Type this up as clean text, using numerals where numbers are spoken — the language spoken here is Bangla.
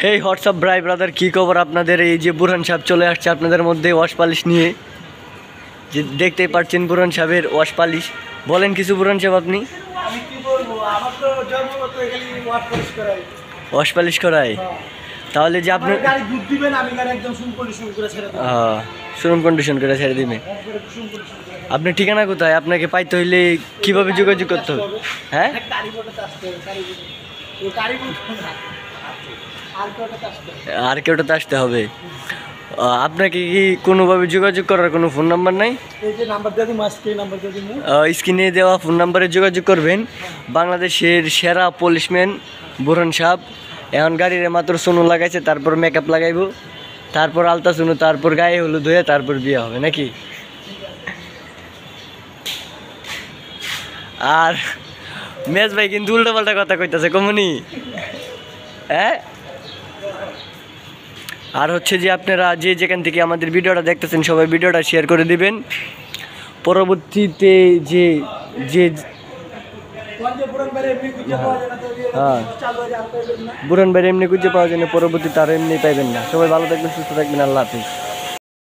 এই হোয়াটসঅ্যাপ ভাই ব্রাদার, কী খবর আপনাদের? এই যে বুরহান সাহেব চলে আসছে আপনাদের মধ্যে ওয়াশ পালিশ নিয়ে, যে দেখতেই পাচ্ছেন বুরহান সাহেবের ওয়াশ পালিশ। বলেন কিছু বুরহান সাহেব, আপনি। আমি কি বলবো, আমার তো জন্মগত এখানে ওয়াশ পলিশ করাই। ওয়াশ পালিশ করায়? তাহলে যে আপনি গাড়ি দুধ দিবেন, আমি গাড়ি একদম সুম কন্ডিশন করে ছেড়ে দেব। শোরুম কন্ডিশন করে ছেড়ে দিবেন। একবারে সুম কন্ডিশন করে। আপনার ঠিকানা কোথায়? আপনাকে পাইতে হইলে কিভাবে যোগাযোগ করতে হবে? হ্যাঁ, গাড়ি কোটাতে আসতে হবে, গাড়ি কোটা। ওই গাড়ি কোটা না। আর কোটাতে আসতে হবে। আর কেউটাতে আসতে হবে। আপনাকে কি কোনোভাবে যোগাযোগ করার কোনো ফোন নাম্বার নাই? এই যে নাম্বার দিয়ে দিই, মাস্কে নাম্বার দিয়ে দিই। স্ক্রিনে দেওয়া ফোন নাম্বারে যোগাযোগ করবেন। বাংলাদেশের সেরা পলিশম্যান বুরহান সাহেব। এখন গাড়িরে মাত্র সোনো লাগাইছে, তারপর মেকআপ লাগাইব, তারপর আলতা সোনো, তারপর গায়ে হলুদ হয়ে তারপর বিয়ে হবে নাকি? আর মেজ ভাই কিন্তু উল্টো পাল্টা কথা কইতাছে কমনি। হ্যাঁ, আর হচ্ছে যে আপনারা যে যেখান থেকে আমাদের ভিডিওটা দেখতেছেন সবাই ভিডিওটা শেয়ার করে দিবেন। পরবর্তীতে যে যে হ্যাঁ, বুরহান ভাই এমনি খুঁজে পাওয়া যায় না, পরবর্তীতে আর এমনি পাইবেন না। সবাই ভালো থাকবেন, সুস্থ থাকবেন, আল্লাহ হাফিজ।